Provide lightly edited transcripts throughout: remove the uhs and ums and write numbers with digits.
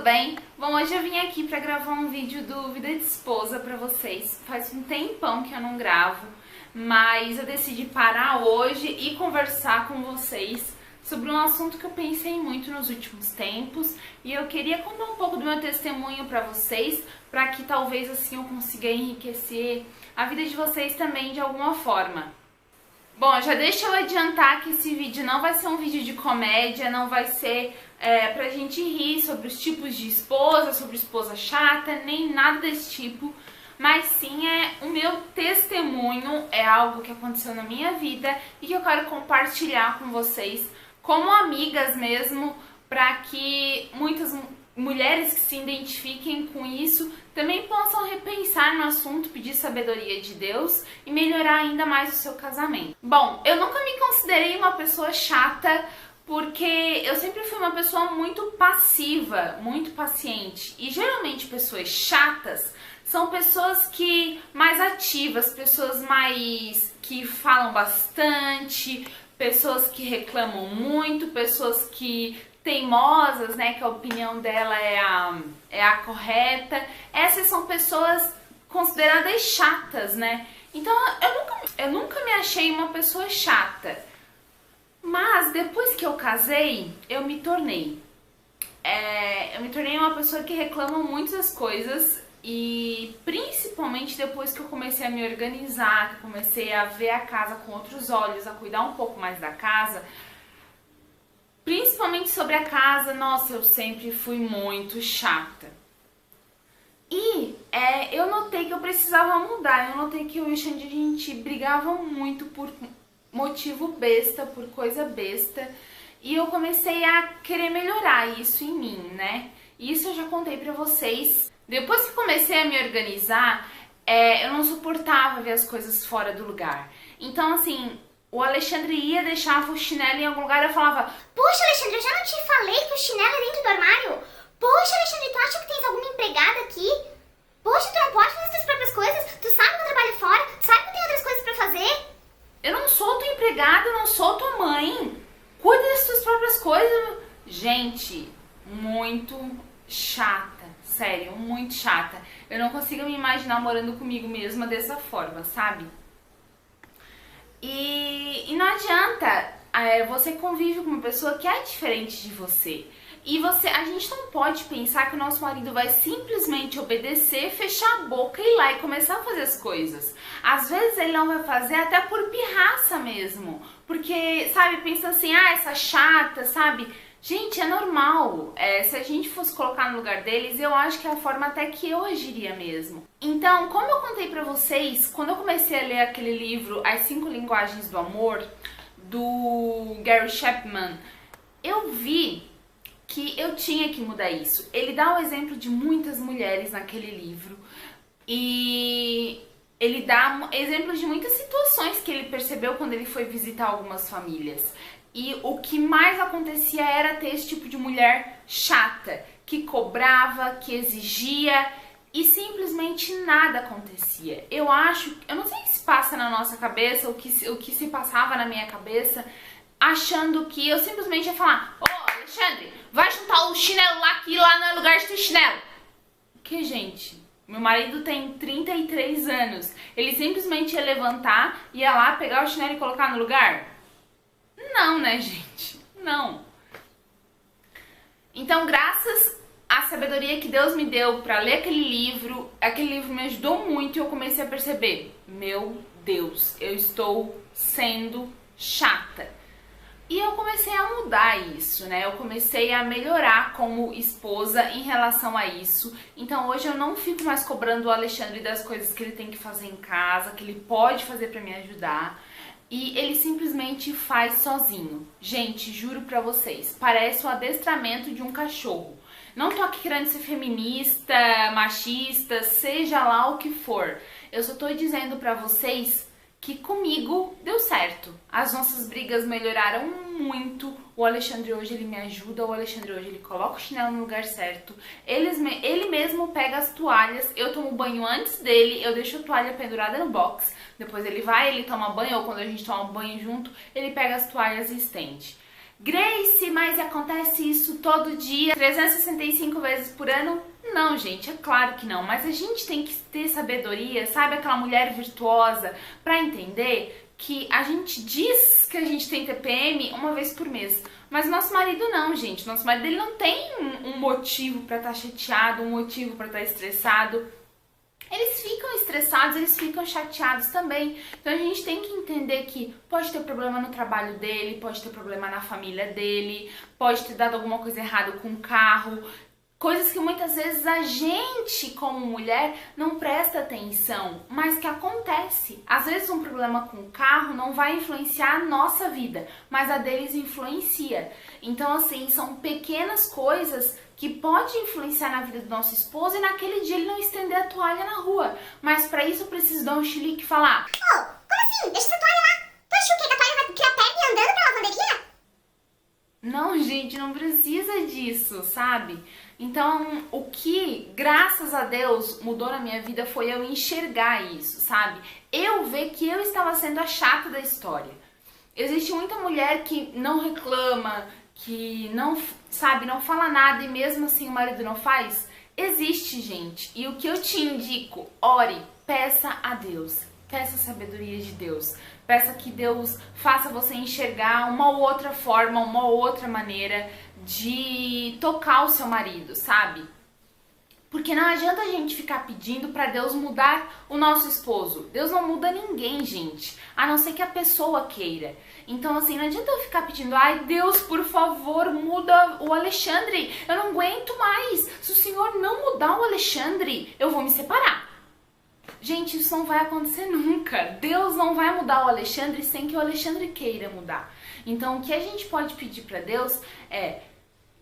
bem? Bom, hoje eu vim aqui pra gravar um vídeo do Vida de Esposa pra vocês. Faz um tempão que eu não gravo, mas eu decidi parar hoje e conversar com vocês sobre um assunto que eu pensei muito nos últimos tempos e eu queria contar um pouco do meu testemunho pra vocês, pra que talvez assim eu consiga enriquecer a vida de vocês também de alguma forma. Bom, já deixa eu adiantar que esse vídeo não vai ser um vídeo de comédia, não vai ser pra gente rir sobre os tipos de esposa, sobre esposa chata, nem nada desse tipo, mas sim o meu testemunho, é algo que aconteceu na minha vida e que eu quero compartilhar com vocês, como amigas mesmo, para que muitas mulheres que se identifiquem com isso também possam repensar no assunto, pedir sabedoria de Deus e melhorar ainda mais o seu casamento. Bom, eu nunca me considerei uma pessoa chata porque eu sempre fui uma pessoa muito passiva, muito paciente. E geralmente pessoas chatas são pessoas mais ativas, pessoas que falam bastante, pessoas que reclamam muito, pessoas que teimosas, né, que a opinião dela é a correta. Essas são pessoas consideradas chatas, né? Então eu nunca me achei uma pessoa chata. Mas depois que eu casei, eu me tornei uma pessoa que reclama muito das coisas. E principalmente depois que eu comecei a me organizar, que eu comecei a ver a casa com outros olhos, a cuidar um pouco mais da casa, principalmente sobre a casa, nossa, eu sempre fui muito chata. E eu notei que eu precisava mudar, eu notei que eu e o Xande, a gente brigava muito por motivo besta, por coisa besta, e eu comecei a querer melhorar isso em mim, né? Isso eu já contei pra vocês. Depois que comecei a me organizar, eu não suportava ver as coisas fora do lugar. Então, assim, o Alexandre ia, deixava o chinelo em algum lugar e eu falava: Poxa, Alexandre, eu já não te falei que o chinelo é dentro do armário? Poxa, Alexandre, tu acha que tens alguma empregada aqui? Poxa, tu não pode fazer as tuas próprias coisas? Tu sabe que eu trabalho fora? Tu sabe que eu tenho outras coisas pra fazer? Eu não sou tua empregada, eu não sou tua mãe. Cuida das tuas próprias coisas. Gente, muito chata. Sério, muito chata. Eu não consigo me imaginar morando comigo mesma dessa forma, sabe? E não adianta, você convive com uma pessoa que é diferente de você. E a gente não pode pensar que o nosso marido vai simplesmente obedecer, fechar a boca e ir lá e começar a fazer as coisas. Às vezes ele não vai fazer até por pirraça mesmo. Porque, sabe, pensa assim, essa chata, sabe? Gente, é normal. Se a gente fosse colocar no lugar deles, eu acho que é a forma até que eu agiria mesmo. Então, como eu contei pra vocês, quando eu comecei a ler aquele livro As 5 Linguagens do Amor, do Gary Chapman, eu vi que eu tinha que mudar isso. Ele dá o exemplo de muitas mulheres naquele livro e ele dá exemplos de muitas situações que ele percebeu quando ele foi visitar algumas famílias. E o que mais acontecia era ter esse tipo de mulher chata, que cobrava, que exigia e simplesmente nada acontecia. Eu não sei se passa na nossa cabeça, o que se passava na minha cabeça, achando que eu simplesmente ia falar: Alexandre, vai juntar o chinelo lá, que lá não é lugar de ter chinelo. Que, gente, meu marido tem 33 anos. Ele simplesmente ia levantar, ia lá pegar o chinelo e colocar no lugar? Não, né, gente? Não. Então, graças à sabedoria que Deus me deu para ler aquele livro me ajudou muito e eu comecei a perceber: meu Deus, eu estou sendo chata. E eu comecei a mudar isso, né? Eu comecei a melhorar como esposa em relação a isso. Então hoje eu não fico mais cobrando o Alexandre das coisas que ele tem que fazer em casa, que ele pode fazer pra me ajudar. E ele simplesmente faz sozinho. Gente, juro pra vocês, parece o adestramento de um cachorro. Não tô aqui querendo ser feminista, machista, seja lá o que for. Eu só tô dizendo pra vocês que comigo deu certo. As nossas brigas melhoraram muito. O Alexandre hoje ele me ajuda, o Alexandre hoje ele coloca o chinelo no lugar certo. Ele mesmo pega as toalhas, eu tomo banho antes dele, eu deixo a toalha pendurada no box. Depois ele toma banho, ou quando a gente toma banho junto, ele pega as toalhas e estende. Grace, mas acontece isso todo dia, 365 vezes por ano? Não, gente, é claro que não, mas a gente tem que ter sabedoria, sabe, aquela mulher virtuosa, pra entender que a gente diz que a gente tem TPM uma vez por mês, mas nosso marido não, gente, nosso marido ele não tem um motivo pra estar chateado, um motivo pra estar estressado. Eles ficam estressados, eles ficam chateados também. Então a gente tem que entender que pode ter problema no trabalho dele, pode ter problema na família dele, pode ter dado alguma coisa errada com o carro. Coisas que muitas vezes a gente, como mulher, não presta atenção, mas que acontece. Às vezes um problema com o carro não vai influenciar a nossa vida, mas a deles influencia. Então assim, são pequenas coisas que pode influenciar na vida do nosso esposo e naquele dia ele não estender a toalha na rua. Mas pra isso eu preciso dar um chilique e falar: Ô, como assim? Deixa essa toalha lá. Tu achou que a toalha vai criar perna e andando pra lavanderia? não, gente, não precisa disso, sabe? Então, o que, graças a Deus, mudou na minha vida foi eu enxergar isso, sabe? Eu ver que eu estava sendo a chata da história. Existe muita mulher que não reclama, que não, sabe, não fala nada e mesmo assim o marido não faz. Existe, gente. E o que eu te indico, ore, peça a Deus. Peça a sabedoria de Deus. Peça que Deus faça você enxergar uma outra forma, uma outra maneira de tocar o seu marido, sabe? Porque não adianta a gente ficar pedindo pra Deus mudar o nosso esposo. Deus não muda ninguém, gente, a não ser que a pessoa queira. Então, assim, não adianta eu ficar pedindo: ai, Deus, por favor, muda o Alexandre. Eu não aguento mais. Se o Senhor não mudar o Alexandre, eu vou me separar. Gente, isso não vai acontecer nunca. Deus não vai mudar o Alexandre sem que o Alexandre queira mudar. Então, o que a gente pode pedir pra Deus é: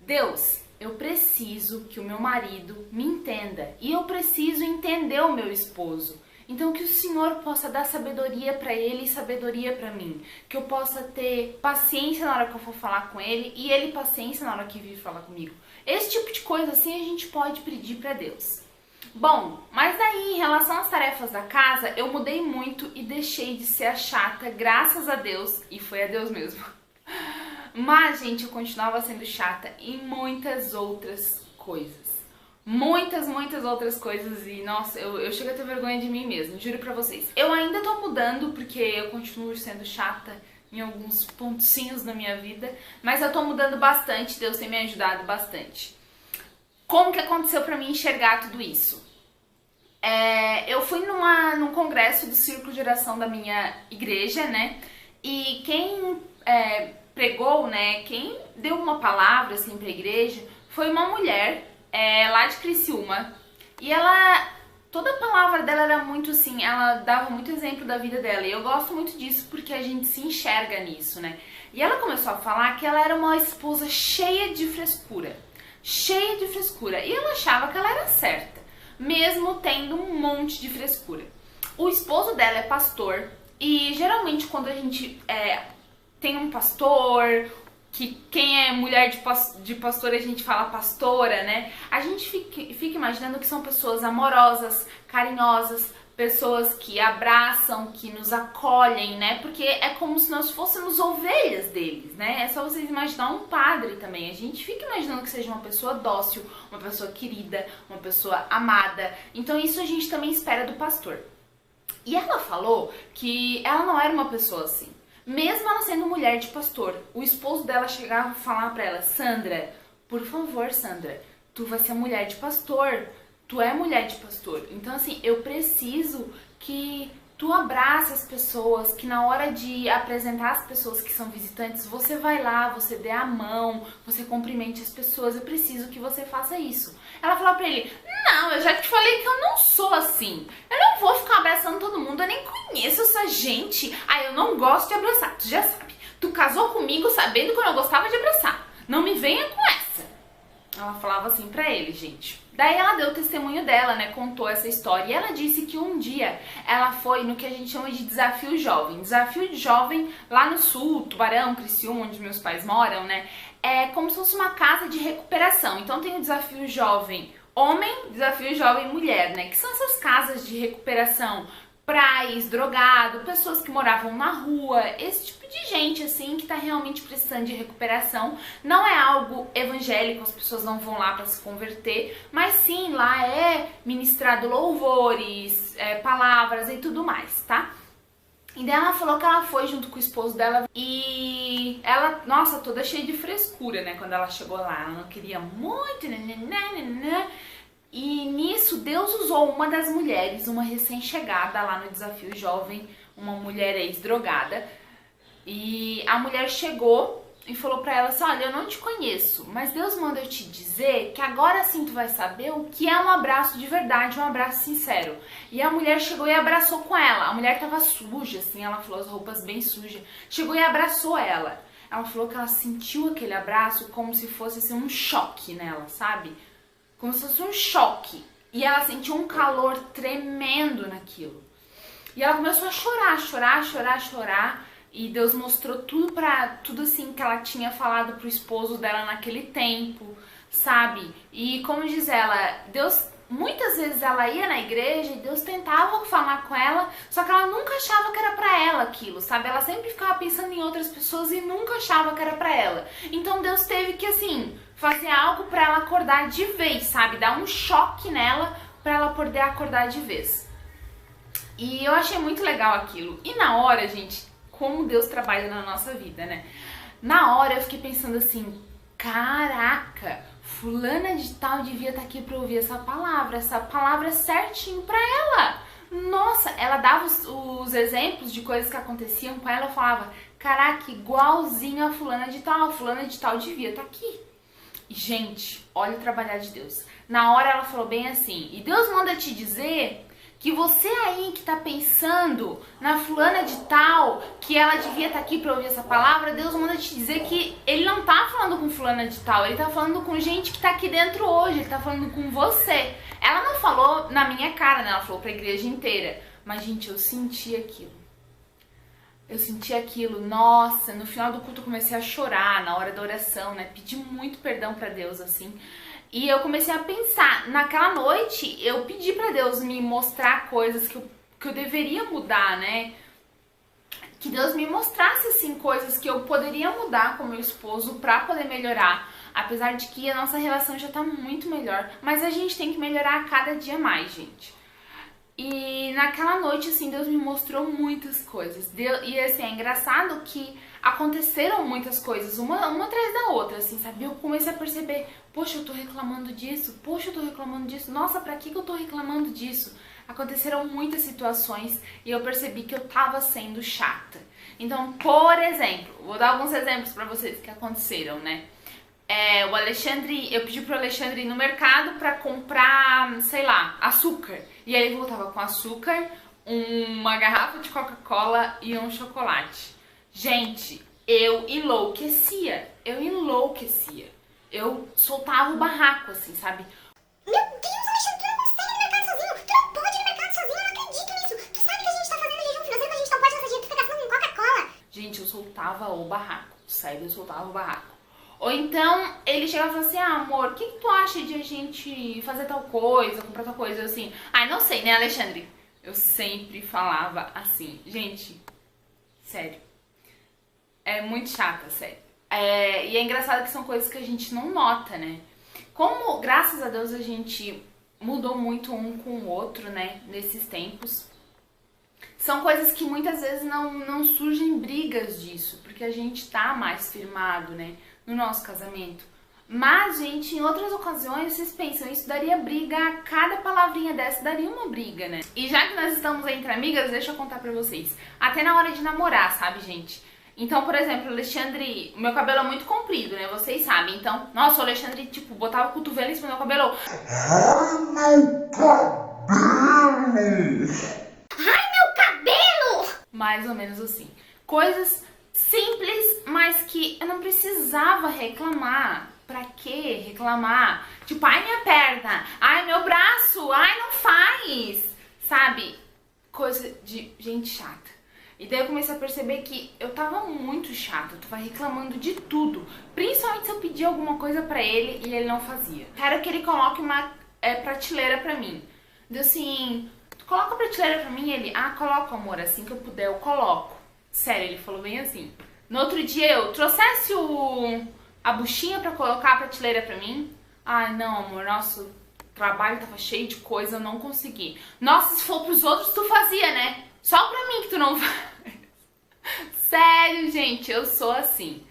Deus, eu preciso que o meu marido me entenda e eu preciso entender o meu esposo. Então que o Senhor possa dar sabedoria para ele e sabedoria para mim. Que eu possa ter paciência na hora que eu for falar com ele e ele paciência na hora que vir falar comigo. Esse tipo de coisa assim a gente pode pedir para Deus. Bom, mas daí em relação às tarefas da casa, eu mudei muito e deixei de ser a chata, graças a Deus, e foi a Deus mesmo. Mas, gente, eu continuava sendo chata em muitas outras coisas. Muitas outras coisas e, nossa, eu chego a ter vergonha de mim mesma, juro pra vocês. Eu ainda tô mudando porque eu continuo sendo chata em alguns pontinhos da minha vida, mas eu tô mudando bastante, Deus tem me ajudado bastante. Como que aconteceu pra mim enxergar tudo isso? Eu fui num congresso do Círculo de Oração da minha igreja, né? E quem pregou, né? Quem deu uma palavra assim pra igreja foi uma mulher lá de Criciúma. E toda a palavra dela era muito assim, ela dava muito exemplo da vida dela. E eu gosto muito disso porque a gente se enxerga nisso, né? E ela começou a falar que ela era uma esposa cheia de frescura. Cheia de frescura. E ela achava que ela era certa, mesmo tendo um monte de frescura. O esposo dela é pastor e geralmente quando a gente tem um pastor, que quem é mulher de pastor a gente fala pastora, né? A gente fica imaginando que são pessoas amorosas, carinhosas, pessoas que abraçam, que nos acolhem, né? Porque é como se nós fôssemos ovelhas deles, né? É só vocês imaginar um padre também. A gente fica imaginando que seja uma pessoa dócil, uma pessoa querida, uma pessoa amada. Então isso a gente também espera do pastor. E ela falou que ela não era uma pessoa assim. Mesmo ela sendo mulher de pastor, o esposo dela chegava a falar pra ela: Sandra, por favor, Sandra, tu vai ser mulher de pastor. Tu é mulher de pastor, então assim, eu preciso que tu abrace as pessoas, que na hora de apresentar as pessoas que são visitantes, você vai lá, você dê a mão, você cumprimente as pessoas, eu preciso que você faça isso. Ela falou pra ele: não, eu já te falei que eu não sou assim, eu não vou ficar abraçando todo mundo, eu nem conheço essa gente, eu não gosto de abraçar, tu já sabe, tu casou comigo sabendo que eu não gostava de abraçar, não me venha com essa. Ela falava assim pra ele, gente. Daí ela deu o testemunho dela, né, contou essa história. E ela disse que um dia ela foi no que a gente chama de desafio jovem. Desafio jovem lá no sul, Tubarão, Criciúma, onde meus pais moram, né, é como se fosse uma casa de recuperação. Então tem o desafio jovem homem, desafio jovem mulher, né, que são essas casas de recuperação pra ex-drogado, pessoas que moravam na rua, esse tipo de gente, assim, que tá realmente precisando de recuperação. Não é algo evangélico, as pessoas não vão lá pra se converter, mas sim, lá é ministrado louvores, palavras e tudo mais, tá? E daí ela falou que ela foi junto com o esposo dela e ela, nossa, toda cheia de frescura, né, quando ela chegou lá. Ela não queria muito, E nisso Deus usou uma das mulheres, uma recém-chegada lá no Desafio Jovem, uma mulher ex-drogada. E a mulher chegou e falou pra ela assim, olha, eu não te conheço, mas Deus manda eu te dizer que agora sim tu vai saber o que é um abraço de verdade, um abraço sincero. E a mulher chegou e abraçou com ela. A mulher tava suja, assim, ela falou, as roupas bem sujas. Chegou e abraçou ela. Ela falou que ela sentiu aquele abraço como se fosse assim, um choque nela, sabe? Como se fosse um choque. E ela sentiu um calor tremendo naquilo. E ela começou a chorar. E Deus mostrou tudo assim que ela tinha falado pro esposo dela naquele tempo, sabe? E como diz ela, Deus, muitas vezes ela ia na igreja e Deus tentava falar com ela, só que ela nunca achava que era pra ela aquilo, sabe? Ela sempre ficava pensando em outras pessoas e nunca achava que era pra ela. Então Deus teve que, assim, fazer algo pra ela acordar de vez, sabe? Dar um choque nela pra ela poder acordar de vez. E eu achei muito legal aquilo. E na hora, gente, como Deus trabalha na nossa vida, né? Na hora eu fiquei pensando assim, caraca, fulana de tal devia estar aqui pra ouvir essa palavra certinho pra ela. Nossa, ela dava os exemplos de coisas que aconteciam com ela, eu falava, caraca, igualzinho a fulana de tal devia estar aqui. E, gente, olha o trabalhar de Deus. Na hora ela falou bem assim, e Deus manda te dizer que você aí que tá pensando na fulana de tal, que ela devia estar aqui pra ouvir essa palavra, Deus manda te dizer que ele não tá falando com fulana de tal, ele tá falando com gente que tá aqui dentro hoje, ele tá falando com você. Ela não falou na minha cara, né? Ela falou pra igreja inteira. Mas, gente, eu senti aquilo. Eu senti aquilo, nossa, no final do culto eu comecei a chorar na hora da oração, né? Pedi muito perdão pra Deus, assim. E eu comecei a pensar, naquela noite eu pedi pra Deus me mostrar coisas que eu deveria mudar, né? Que Deus me mostrasse, assim, coisas que eu poderia mudar com meu esposo pra poder melhorar. Apesar de que a nossa relação já tá muito melhor, mas a gente tem que melhorar a cada dia mais, gente. E naquela noite, assim, Deus me mostrou muitas coisas. E assim, é engraçado que aconteceram muitas coisas, uma atrás da outra, assim, sabe? Eu comecei a perceber, poxa, eu tô reclamando disso, nossa, pra que eu tô reclamando disso? Aconteceram muitas situações e eu percebi que eu tava sendo chata. Então, por exemplo, vou dar alguns exemplos pra vocês que aconteceram, né? O Alexandre, eu pedi pro Alexandre ir no mercado pra comprar, sei lá, açúcar. E aí ele voltava com açúcar, uma garrafa de Coca-Cola e um chocolate. Gente, eu enlouquecia. Eu soltava o barraco, assim, sabe? Meu Deus, Alexandre, tu não consegue ir no mercado sozinho. Tu não pode ir no mercado sozinho, eu não acredito nisso. Tu sabe que a gente tá fazendo jejum financeiro, mas a gente não pode gastar dinheiro, tu fica gastando com Coca-Cola. Gente, eu soltava o barraco. Sério, eu soltava o barraco. Ou então, ele chegava e falava assim, amor, o que tu acha de a gente fazer tal coisa, comprar tal coisa, assim? Não sei, né, Alexandre? Eu sempre falava assim. Gente, sério. É muito chata, sério. E é engraçado que são coisas que a gente não nota, né? Como, graças a Deus, a gente mudou muito um com o outro, né, nesses tempos. São coisas que muitas vezes não surgem brigas disso, porque a gente tá mais firmado, né, no nosso casamento. Mas, gente, em outras ocasiões, vocês pensam, isso daria briga, cada palavrinha dessa daria uma briga, né? E já que nós estamos entre amigas, deixa eu contar pra vocês. Até na hora de namorar, sabe, gente? Então, por exemplo, o Alexandre, meu cabelo é muito comprido, né? Vocês sabem. Então, nossa, o Alexandre, tipo, botava o cotovelo em cima do meu cabelo. Ai, meu cabelo! Mais ou menos assim. Coisas simples, mas que eu não precisava reclamar. Pra que reclamar? Tipo, ai, minha perna, ai, meu braço, ai, não faz. Sabe? Coisa de gente chata. E daí eu comecei a perceber que eu tava muito chata, eu tava reclamando de tudo. Principalmente se eu pedia alguma coisa pra ele e ele não fazia. Quero que ele coloque uma prateleira pra mim. Deu assim, coloca a prateleira pra mim. Ele, coloco, amor, assim que eu puder eu coloco. Sério, ele falou bem assim. No outro dia eu, trouxesse a buchinha pra colocar a prateleira pra mim? Ai, não, amor, nossa, o trabalho tava cheio de coisa, eu não consegui. Nossa, se for pros outros, tu fazia, né? Só pra mim que tu não faz. Sério, gente, eu sou assim.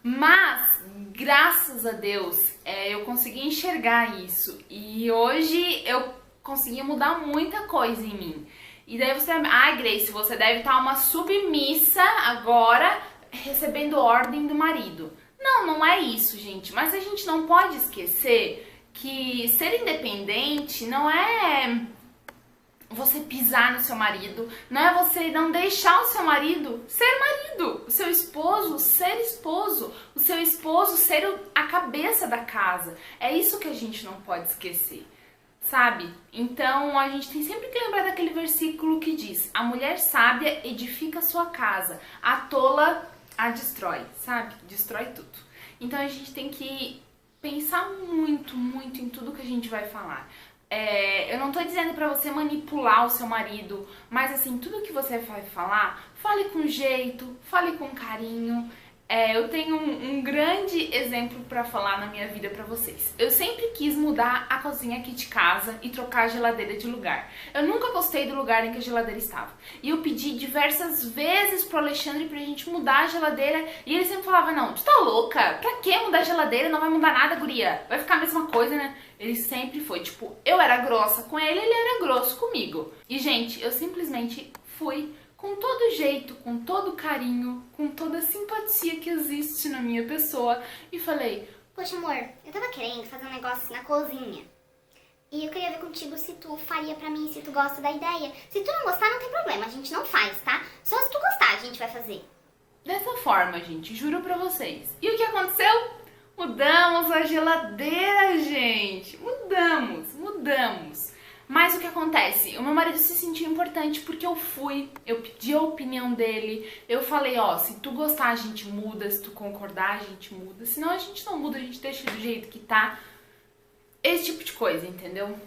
Mas, graças a Deus, eu consegui enxergar isso. E hoje eu consegui mudar muita coisa em mim. E daí você... Grace, você deve estar uma submissa agora, recebendo ordem do marido. Não, não é isso, gente. Mas a gente não pode esquecer que ser independente não é você pisar no seu marido, não é você não deixar o seu marido ser marido, o seu esposo ser esposo, o seu esposo ser a cabeça da casa. É isso que a gente não pode esquecer, sabe? Então a gente tem sempre que lembrar daquele versículo que diz: a mulher sábia edifica a sua casa, a tola a destrói, sabe? Destrói tudo. Então a gente tem que pensar muito, muito em tudo que a gente vai falar. Eu não tô dizendo pra você manipular o seu marido, mas assim, tudo que você vai falar, fale com jeito, fale com carinho. Eu tenho um grande exemplo pra falar na minha vida pra vocês. Eu sempre quis mudar a cozinha aqui de casa e trocar a geladeira de lugar. Eu nunca gostei do lugar em que a geladeira estava. E eu pedi diversas vezes pro Alexandre pra gente mudar a geladeira e ele sempre falava: não, tu tá louca? Pra que mudar a geladeira? Não vai mudar nada, guria. Vai ficar a mesma coisa, né? Ele sempre foi, tipo, eu era grossa com ele, ele era grosso comigo. E, gente, eu simplesmente fui com todo jeito, com todo carinho, com toda a simpatia que existe na minha pessoa e falei: poxa, amor, eu tava querendo fazer um negócio na cozinha. E eu queria ver contigo se tu faria pra mim, se tu gosta da ideia. Se tu não gostar, não tem problema, a gente não faz, tá? Só se tu gostar, a gente vai fazer. Dessa forma, gente, juro pra vocês. E o que aconteceu? Mudamos a geladeira, gente. Mudamos. Mas o que acontece? O meu marido se sentiu importante porque eu pedi a opinião dele. Eu falei: se tu gostar a gente muda, se tu concordar a gente muda. Senão a gente não muda, a gente deixa do jeito que tá. Esse tipo de coisa, entendeu?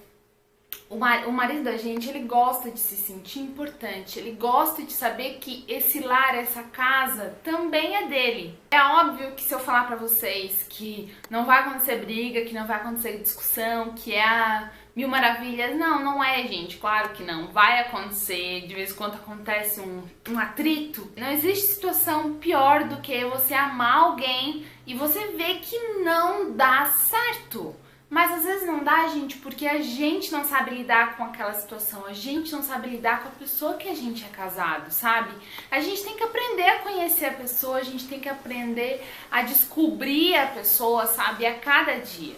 O marido da gente, ele gosta de se sentir importante, ele gosta de saber que esse lar, essa casa, também é dele. É óbvio que se eu falar pra vocês que não vai acontecer briga, que não vai acontecer discussão, que é mil maravilhas, não é, gente, claro que não. Vai acontecer, de vez em quando acontece um atrito. Não existe situação pior do que você amar alguém e você ver que não dá certo. Mas às vezes não dá, gente, porque a gente não sabe lidar com aquela situação, a gente não sabe lidar com a pessoa que a gente é casado, sabe? A gente tem que aprender a conhecer a pessoa, a gente tem que aprender a descobrir a pessoa, sabe, a cada dia.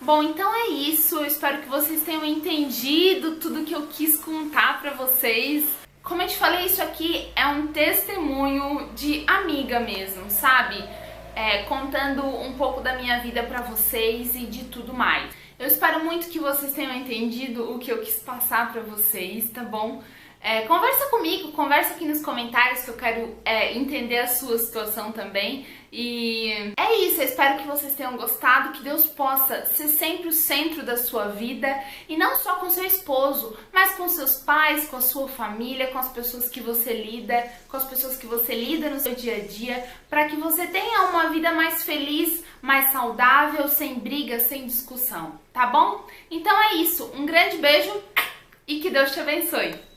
Bom, então é isso, eu espero que vocês tenham entendido tudo que eu quis contar pra vocês. Como eu te falei, isso aqui é um testemunho de amiga mesmo, sabe? Contando um pouco da minha vida pra vocês e de tudo mais. Eu espero muito que vocês tenham entendido o que eu quis passar pra vocês, tá bom? Conversa comigo, conversa aqui nos comentários que eu quero entender a sua situação também. E é isso, eu espero que vocês tenham gostado, que Deus possa ser sempre o centro da sua vida e não só com seu esposo, mas com seus pais, com a sua família, com as pessoas que você lida, com as pessoas que você lida no seu dia a dia, para que você tenha uma vida mais feliz, mais saudável, sem briga, sem discussão, tá bom? Então é isso, um grande beijo e que Deus te abençoe!